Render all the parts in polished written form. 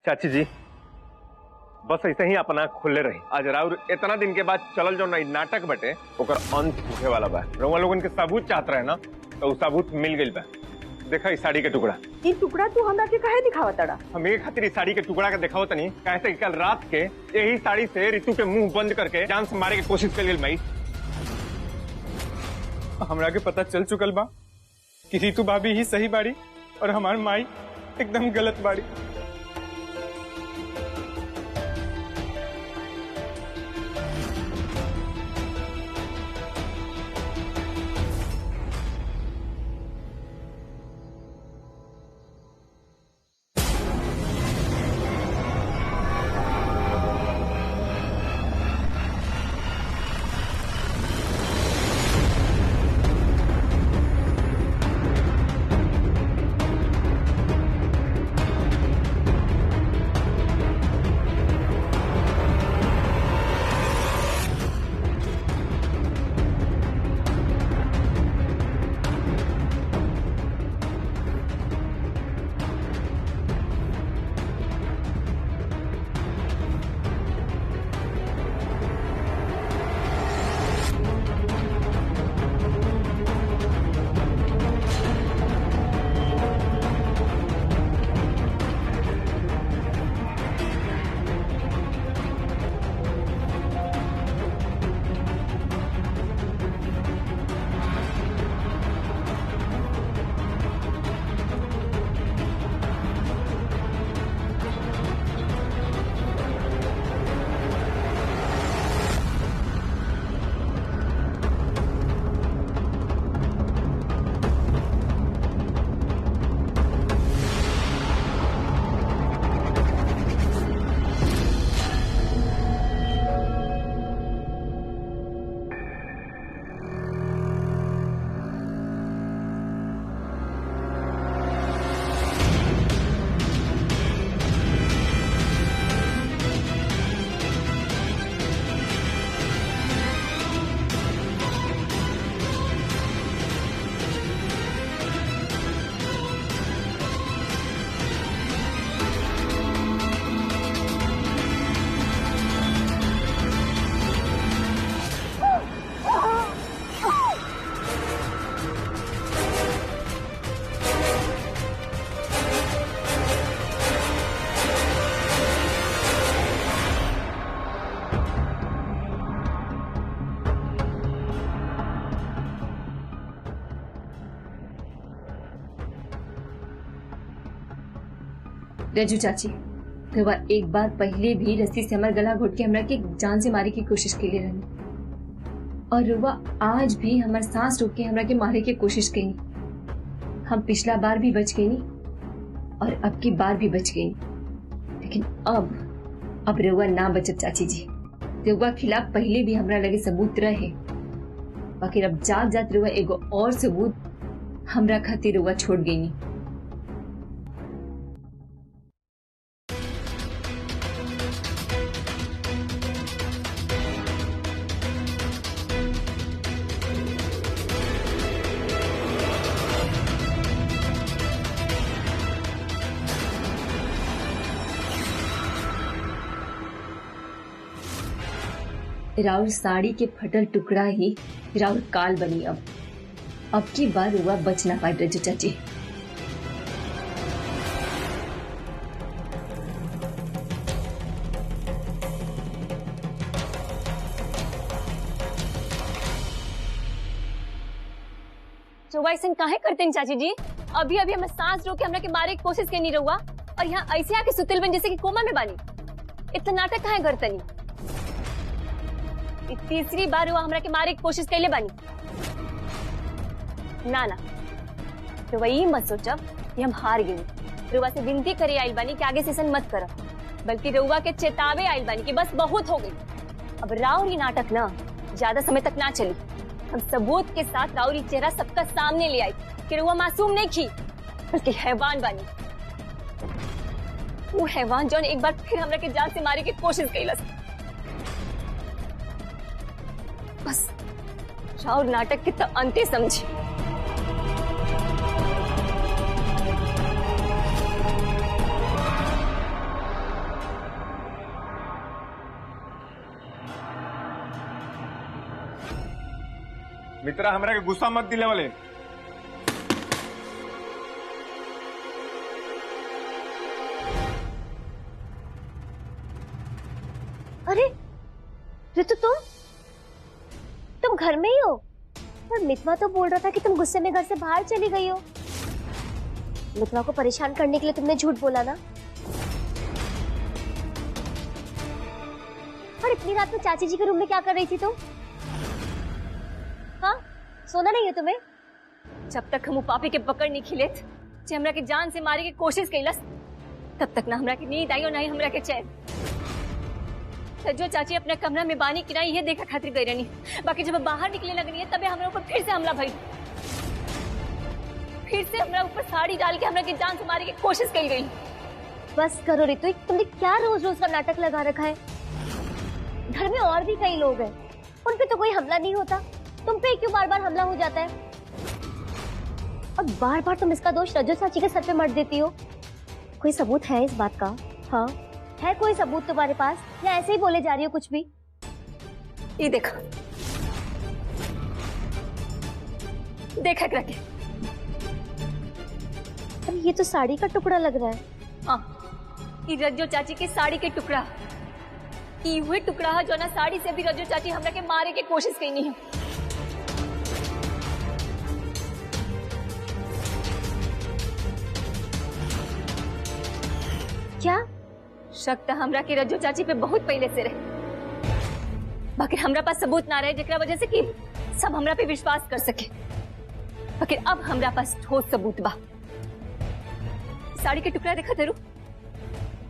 चाची जी बस ऐसे ही अपना खुले रही। आज राउर इतना दिन के बाद चलल जो नई नाटक बटे ओकर अंत होखे वाला बा। रउआ लोगन के सबूत चाहत रहे ना तो उ सबूत मिल गइल बा। देखा इस साड़ी के टुकड़ा। ई टुकड़ा तू हमरा के काहे दिखावा तड़ा? हम एक खातिर इस साड़ी के टुकड़ा के दिखावत तनी कैसे कल रात के यही साड़ी से रितु के मुंह बंद करके जान से मारे की कोशिश कर गइल। मई हमरा के पता चल चुकल बा कि रितु भाभी ही सही बाड़ी और हमार माई एकदम गलत बाड़ी। रजू चाची रवा एक बार पहले भी रस्सी से हमार गला घोट के हमरा के जान से मारे की कोशिश के लिए रहनी और रवा आज भी हमार सांस रोक के हमरा के मारे की कोशिश कई। हम पिछला बार भी बच गई और अब की बार भी बच गई, लेकिन अब रवा ना बचत चाची जी। रवा खिलाफ पहले भी हमरा लगे सबूत रहे, बाकी अब जात जात रवा एगो और सबूत हमरा खातिर रवा छोड़ गई। राउर साड़ी के फटल टुकड़ा ही राउर काल बनी। अब की बार हुआ बच ना पाए रजू चाची। चौवाइसन काहे करते हैं चाची जी? अभी अभी हमें सांस रोक के हमरा के मारे की कोशिश करनी रहुआ और यहाँ ऐसे आके सुतिल बन जैसे कि कोमा में बानी। इतना नाटक काहे करतनी? तीसरी बार हुआ हमरा के मारे की कोशिश कैले बानी। ना ना तो वही मत सोचब कि हम हार गए। रुआ से विनती करे आइल बानी कि आगे सेशन मत करब, बल्कि रुआ के चेतावे आइल बानी कि बस बहुत हो गई। अब राउरी नाटक ना ज्यादा समय तक ना चली। हम सबूत के साथ राउरी चेहरा सबका सामने ले आई कि रुआ मासूम नहीं थी बल्कि हैवान बानी। वो हैवान जौन एक बार फिर हमरा के जान से मारे की कोशिश कैलस। बस राउर नाटक के तो अंते समझी। मित्रा हमरा के गुस्सा मत दिले वाले। अरे ऋतु, तुम घर में ही हो? और मितवा तो बोल रहा था कि तुम गुस्से में घर से बाहर चली गई हो। मितवा को परेशान करने के लिए तुमने झूठ बोला ना? और इतनी रात में चाची जी के रूम में क्या कर रही थी तुम? हाँ, सोना नहीं है तुम्हें? जब तक हम पापी के पकड़ नहीं खिले जे हमरा के जान से मारे की कोशिश कैलस, तब तक ना हमरा की नींद आई और ना ही हमरा के चैन। सज्जो चाची अपने कमरा में बानी किनाई ये देखा खातिर गई रहनी, बाकी जब बाहर निकले लगनी है तबे हमरा ऊपर फिर से हमला भई। फिर से हमरा ऊपर साड़ी डाल के हमरा की जान से मारे की कोशिश की गई। बस करो ऋतु, तुमने क्या रोज रोज का नाटक लगा रखा है? घर में और भी कई लोग हैं, उन पे तो कोई हमला नहीं होता, तुम पे क्यों बार बार हमला हो जाता है? और बार बार तुम इसका दोष रज्जो चाची के सर पे मत देती हो। कोई सबूत है इस बात का? हाँ, है कोई सबूत तुम्हारे पास, या ऐसे ही बोले जा रही हो कुछ भी? ये देखो, देखा करके। अरे ये तो साड़ी का टुकड़ा लग रहा है। हाँ, ये रज्जो चाची के साड़ी के टुकड़ा, ये हुए टुकड़ा है जो ना साड़ी से भी रज्जो चाची हमरा के मारे की कोशिश करनी है। क्या शक तो हमरा के रज्जो चाची पे बहुत पहले से रहे, बाकी हमरा पास सबूत ना रहे जेकरा वजह से कि सब हमरा पे विश्वास कर सके। बाकी अब हमरा पास ठोस सबूत बा। साड़ी के टुकड़ा देखा तेरू,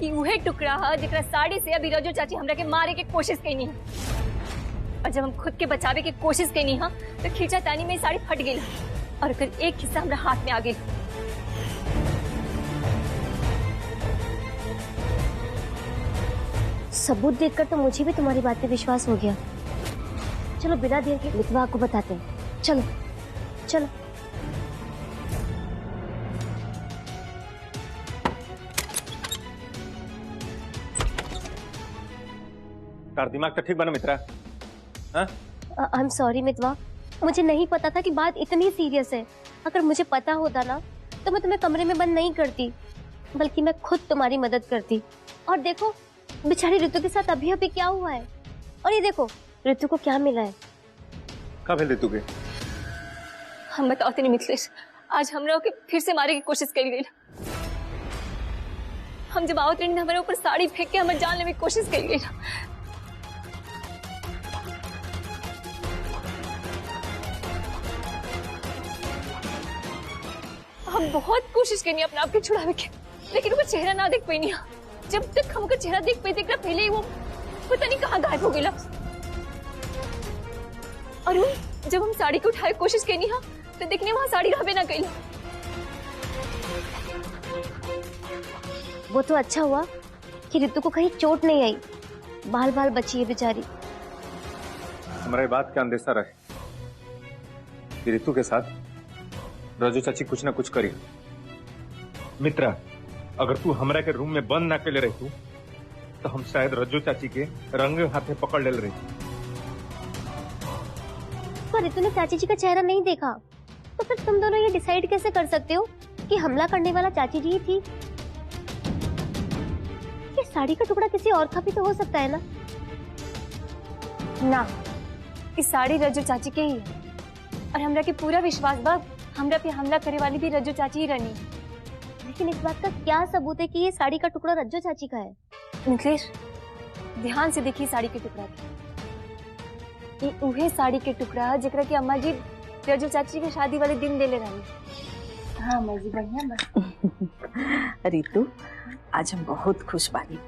कि उहे टुकड़ा है जेकरा साड़ी से अभी रज्जो चाची हमरा के मारे के कोशिश करनी है। और जब हम खुद के बचावे की कोशिश करनी है तो खींचा तानी में साड़ी फट गई और फिर एक हिस्सा हमरा हाथ में आ गई। सबूत देखकर तो मुझे भी तुम्हारी बात पे विश्वास हो गया। चलो बिना देर के मितवा को बताते हैं। चलो चलो। तार दिमाग तो ठीक बना मित्रा। हाँ? आई एम सॉरी मितवा, मुझे नहीं पता था कि बात इतनी सीरियस है। अगर मुझे पता होता ना तो मैं तुम्हें कमरे में बंद नहीं करती, बल्कि मैं खुद तुम्हारी मदद करती। और देखो बेचारी ऋतु के साथ अभी अभी क्या हुआ है, और ये देखो ऋतु को क्या मिला है। कब है ऋतु के? हम बताते नहीं मिथिलेश, आज हमरा के फिर से मारे की कोशिश कर गई। हम जब आवत रही हमारे ऊपर साड़ी फेंक के हमें जान लेने की कोशिश कर गई। हम बहुत कोशिश करनी अपने आप के छुड़ावे के, लेकिन वो चेहरा ना देख पाई। जब तक हम चेहरा देख पाई देखना पहले ही वो पता नहीं कहाँ गायब हो गया। और जब हम साड़ी को उठाए कोशिश करनी है तो देखने वहां साड़ी रहे ना गई। वो तो अच्छा हुआ कि ऋतु को कहीं चोट नहीं आई, बाल बाल बची है बेचारी। हमारे बात का अंदेशा रहे कि ऋतु के साथ रज्जो चाची कुछ ना कुछ करी। मित्रा, अगर तू हमरा के रूम में बंद ना के ले रही तो हम शायद रज्जो चाची के रंग हाथे पकड़ ले रही। पर ऋतु ने चाची जी का चेहरा नहीं देखा, तो फिर तुम दोनों ये डिसाइड कैसे कर सकते हो कि हमला करने वाला चाची जी ही थी? ये साड़ी का टुकड़ा किसी और का भी तो हो सकता है ना? ना, इस साड़ी रज्जो चाची के ही है, और हमरा के पूरा विश्वास बा हमरा पे हमला करे वाली भी रज्जो चाची ही रहनी। लेकिन इस बात का क्या सबूत है कि ये साड़ी का टुकड़ा रज्जो चाची का है? मिथिलेश, ध्यान से देखिए साड़ी के टुकड़ा के। ये उहे साड़ी के टुकड़ा जेकरा की अम्मा जी रज्जो चाची के शादी वाले दिन देले रहनी। हाँ अम्मा जी, बढ़िया बस। रितु, आज हम बहुत खुश बानी।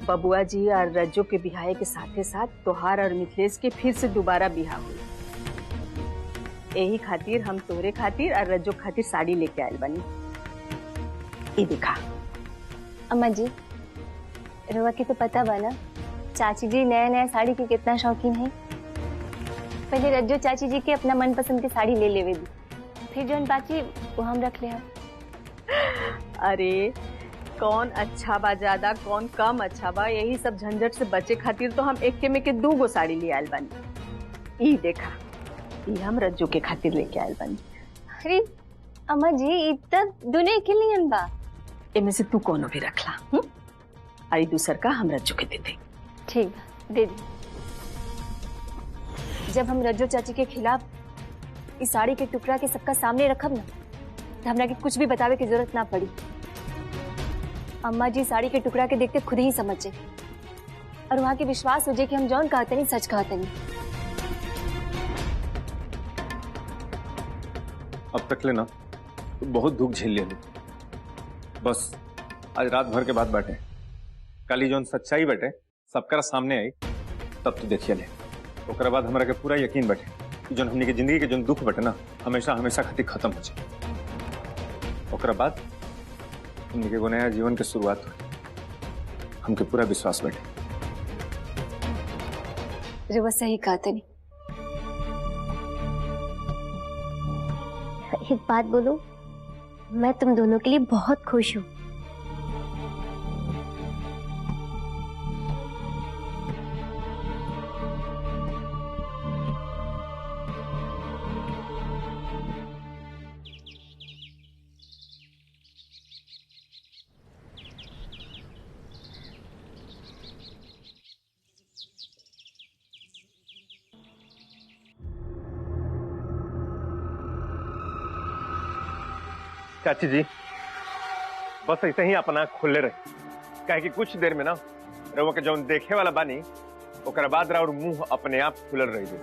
बबुआ जी और रज्जो के बिहाए के साथे साथ तोहार और मिथिलेश के फिर से दोबारा बिहा हुई। यही खातिर हम तोहरे खातिर और रज्जो खातिर साड़ी लेके आयल बनी। ये देखा। अम्मा जी, रुआ की तो पता बा ना चाची जी नया नया साड़ी के कितना शौकीन है। पहले रज्जो चाची जी के अपना मनपसंद की साड़ी ले लेवे दी, फिर जो बाकी वो हम रख ले हम। अरे कौन अच्छा बा ज्यादा, कौन कम अच्छा बा, यही सब झंझट से बचे खातिर तो हम एक के में के 2 गो साड़ी ले आयल बानी। ई देखा, ये हम रज्जू के खातिर लेके आयल बानी। अरे अम्मा जी इ त दुने के लिए बा। इनमें से तू कोनो भी रखला। आई दूसर का हम रज्जू के दे दे। ठीक बा, दे दी। जब हम रज्जो चाची के खिलाफ इस साड़ी के टुकड़ा के सबका सामने रखब ना तो हमरा के कुछ भी बतावे की जरूरत ना पड़ी। अम्मा जी साड़ी के टुकड़ा के देखते खुद ही समझ जाए और वहां के विश्वास हो जाए कि हम जौन कहते नहीं सच कहते नहीं। अब तक ले ना तो बहुत दुख झेल लिया। बस आज रात भर के बाद बैठे कल ही जौन सच्चाई बैठे सबका सामने आई तब तो देखिए ले ओकरा बाद हमारा के पूरा यकीन बैठे कि जौन हमनी के जिंदगी के जौन दुख बैठे ना हमेशा हमेशा खातिर खत्म हो जाए। ओकरा बाद हमनी के एगो नया जीवन के शुरुआत हुई। हमके पूरा विश्वास बैठे। रुआ सही कहते नहीं। एक बात बोलूं, मैं तुम दोनों के लिए बहुत खुश हूँ। चाची जी बस ऐसे ही अपना खुले रहे कहे कि कुछ देर में ना रउआ के जौन देखे वाला बानी ओकरा बाद राउर मुंह अपने आप खुलल रही गई।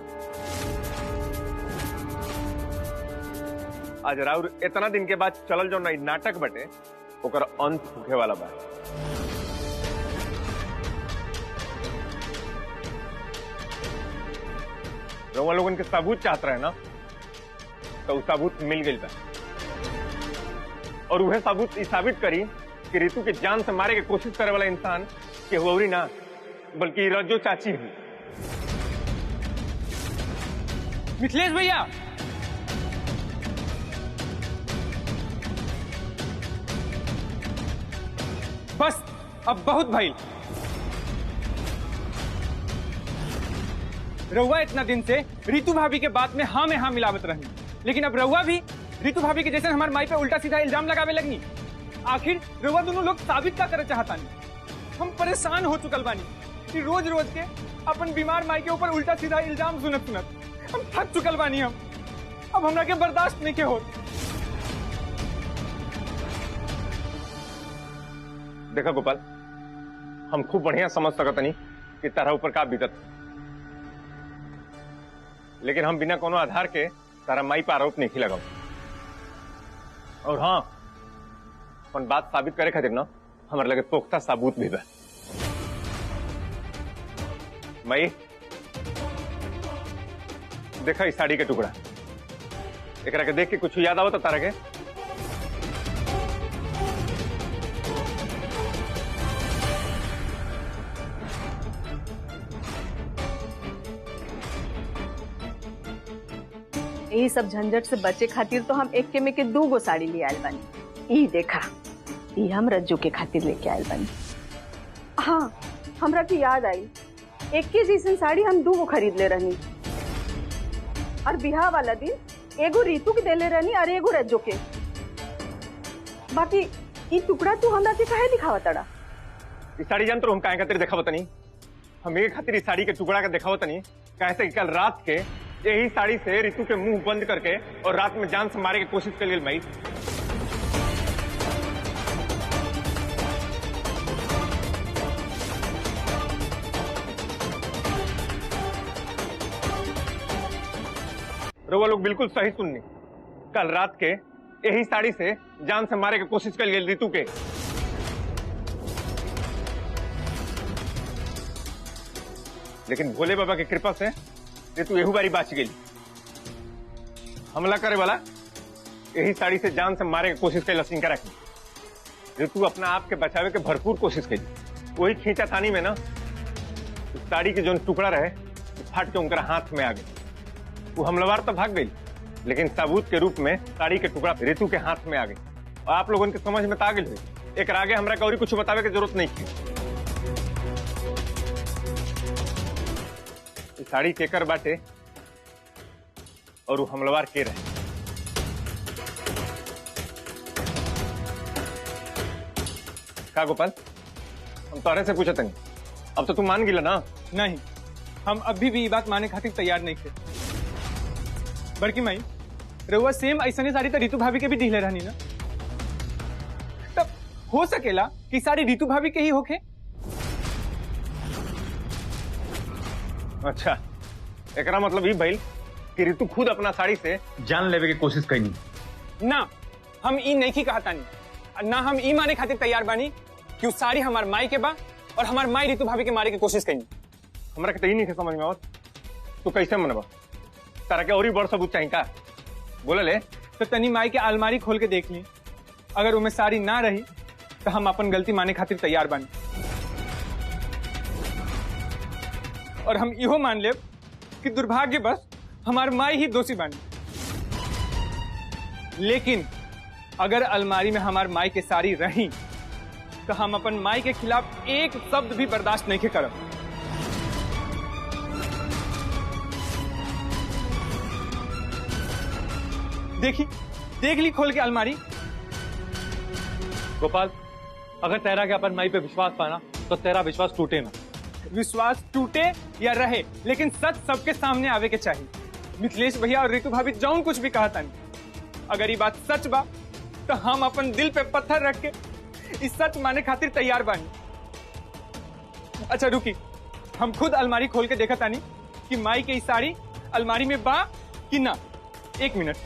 आज राउर इतना दिन के बाद चलल जो नाटक बटे ओकर अंत होखे वाला बा। रउआ लोगन के सबूत चाहत रहे ना तो उ सबूत मिल गई बा और वह सबूत साबित करी कि रितु के जान से मारे के कोशिश करे वाला इंसान के हुआ ना बल्कि रज्जो चाची हुई। मिथिलेश भैया बस अब बहुत भाई। रउआ इतना दिन से रितु भाभी के बात में हाँ में हाँ मिलावत रही, लेकिन अब रउआ भी रितु भाभी के जैसे हमारे माई पे उल्टा सीधा इल्जाम लगावे लगनी। आखिर रउआ दोनों लोग साबित क्या करे चाहता नहीं। हम परेशान हो चुकल बानी कि रोज रोज के अपन बीमार माई के ऊपर उल्टा सीधा इल्जाम सुनत सुनत हम थक चुकल बानी। हम अब हमरा के बर्दाश्त नहीं के हो। देखा गोपाल, हम खूब बढ़िया समझ सकत नहीं कि तारा ऊपर का बीतत, लेकिन हम बिना कोनो आधार के तारा माई पर आरोप नहीं लगाओ। और हाँ, अपन बात साबित करे खातिर ना हमारे लगे पुख्ता सबूत भी बा। माई देखा इस साड़ी के टुकड़ा, एकरा के देख के कुछ याद आवत तारा के? यही सब झंझट से बचे खातिर तो हम एक के में के 2 गो साड़ी ले आयल बानी। ई देखा, ई हम रज्जू के खातिर लेके आयल बानी। हाँ, हमरा के याद आई, एक के जैसन साड़ी हम 2 गो खरीद ले रहनी और बिहार वाला दिन एगो रीतू के देले रहनी और एगो रज्जू के। बाकी ई टुकड़ा तू हमरा के काहे दिखावा तड़ा? इस साड़ी जान तो हम काहे खातिर देखावत नहीं। हम एक खातिर इस साड़ी के टुकड़ा का देखावत नहीं काहे से कल रात के यही साड़ी से रितु के मुंह बंद करके और रात में जान से मारे की कोशिश कर ली। मई रउआ लोग बिल्कुल सही सुननी, कल रात के यही साड़ी से जान से मारे की कोशिश कर ली रितु के। लेकिन भोले बाबा की कृपा से रितु एहू बारी बच गई। हमला करे वाला यही साड़ी से जान से मारे की कोशिश कर सिंह रखी। रितु अपना आप के बचावे के भरपूर कोशिश की। वही खींचा थानी में ना साड़ी के जो टुकड़ा रहे फट के उनका हाथ में आ गई। वो हमलावर तो भाग गई, लेकिन सबूत के रूप में साड़ी के टुकड़ा रितु के हाथ में आ गई। और आप लोगों के समझ में आ गई हुई। एक आगे हमरा गौरी कुछ बतावे की जरूरत नहीं थी। साड़ी केकर बाटे और वो हमलवार के रहे। का गोपाल, हम तोरे से पूछते हैं, अब तो तू मान गिला ना? नहीं, हम अभी भी ये बात माने खातिर तैयार नहीं थे। बल्कि माई रउआ सेम ऐसने साड़ी तो रितु भाभी के भी दिले रहनी ना, तब हो सकेला कि साड़ी रितु भाभी के ही होखे। अच्छा, एकरा मतलब ये भइल कि रितु खुद अपना साड़ी से जान लेवे की कोशिश करी ना। हम ई नहीं कहा तानी, ना हम ई माने खातिर तैयार बानी कि उस साड़ी हमार माई के बा और हमार माई रितु भाभी के मारे की कोशिश करी। हमरा के तो नहीं समझ में आवत, तू कैसे मनबा? तारा के और ही बड़ सबूत चाहिए का? बोले ले। तो तनी माई के अलमारी खोल के देख ली, अगर उनमें साड़ी ना रही तो हम अपन गलती माने खातिर तैयार बानी, और हम इहो मान लेब कि दुर्भाग्य बस हमार माई ही दोषी बानी। लेकिन अगर अलमारी में हमार माई के साड़ी रही तो हम अपन माई के खिलाफ एक शब्द भी बर्दाश्त नहीं के करब। देखी, देख ली खोल के अलमारी। गोपाल, अगर तेरा के अपन माई पे विश्वास पाना तो तेरा विश्वास टूटे ना। विश्वास टूटे या रहे, लेकिन सच सबके सामने आवे के चाहिए। मिथिलेश भैया और रितु भाभी जौन कुछ भी कहा था, अगर ये बात सच बा तो हम अपन दिल पे पत्थर रख के इस सच माने खातिर तैयार बानी। अच्छा रुकी, हम खुद अलमारी खोल के देखा तानी कि माई के साड़ी अलमारी में बा कि ना। 1 मिनट।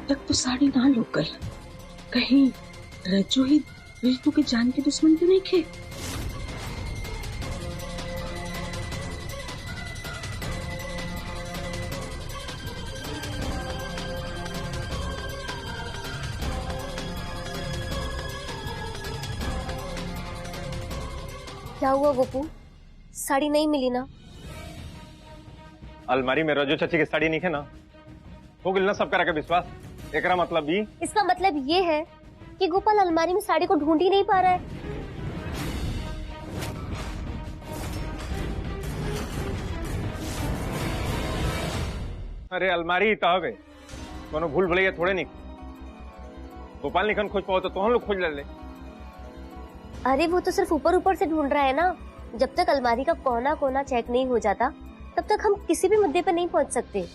तक तो साड़ी ना लोकल, कहीं रज्जू ही रितु के जान के दुश्मन तो नहीं खे। क्या हुआ गोपू, साड़ी नहीं मिली ना? अलमारी में रजो चाची की साड़ी नहीं है ना, हो गिल ना सब करा के विश्वास। एकरा मतलब भी, इसका मतलब ये है कि गोपाल अलमारी में साड़ी को ढूंढ ही नहीं पा रहा है। अरे अलमारी तो हवे, कोनो भूल भुलैया थोड़े नहीं। गोपाल निखन खोज पाओ तो हम लोग खोज ले। अरे वो तो सिर्फ ऊपर ऊपर से ढूंढ रहा है ना। जब तक अलमारी का कोना कोना चेक नहीं हो जाता तब तक हम किसी भी मुद्दे पर नहीं पहुंच सकते।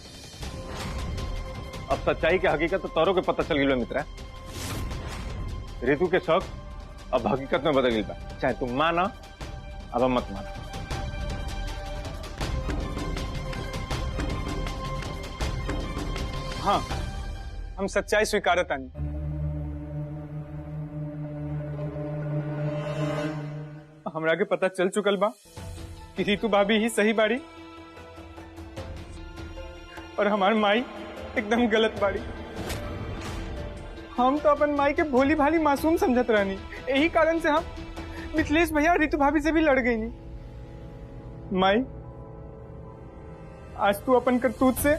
अब सच्चाई की हकीकत तो तोरो के पता चल गिलो मित्र। रितु के शौक अब हकीकत में बदल गई बा, चाहे तुम माना अब मत माना। हाँ, हम सच्चाई स्वीकारत आनी। हमरा के पता चल चुकल बा कि रितु भाभी ही सही बाड़ी और हमार माई एकदम गलत बाड़ी। हम तो अपन माई के भोली भाली मासूम समझत रहनी, यही कारण से हम मिथिलेश भैया और रितु भाभी से भी लड़ गई नहीं। माई, आज तू अपन करतूत से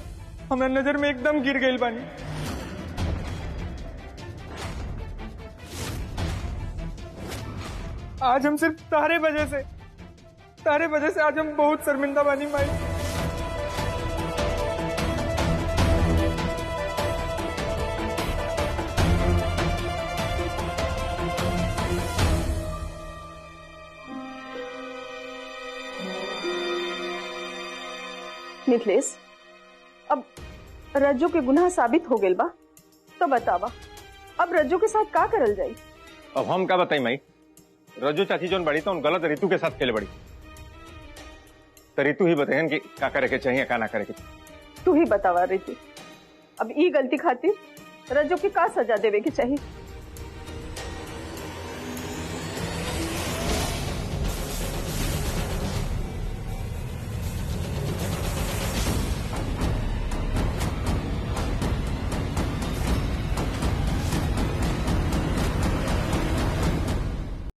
हमरा नजर में एकदम गिर गई बानी। आज हम सिर्फ तारे वजह से आज हम बहुत शर्मिंदा बानी माई। मिथिलेश, अब रज्जू के गुनाह साबित हो गेल बा, तो बतावा अब रज्जू के साथ का करल जाई? अब हम का बताई माई, रज्जू चाची जोन बड़ी तो उन गलत रितु के साथ खेले बड़ी, तो रितु ही बताएं कि का करे के चाहिए का ना करे के। तू ही बतावा रितु, अब ई गलती खातिर रज्जू की का सजा देवे के चाहिए?